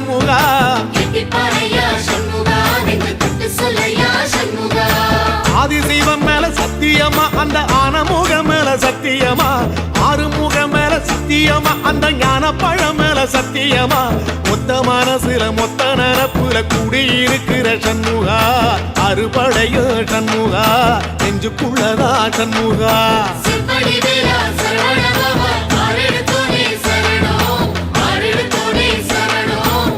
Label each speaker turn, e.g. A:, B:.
A: சண்முகா ஆதிசைவம் மேல சத்தியமா அந்த ஆனமுகம் மேல சத்தியமா ஆறுமுகம் மேல சத்தியமா அந்த ஞான பழம் மேல சத்தியமா மொத்த மனசுல மொத்த நரப்புல கூடியிருக்கிற சண்முகா அறுபடையோ சண்முகா நெஞ்சுக்குள்ளதா சண்முகா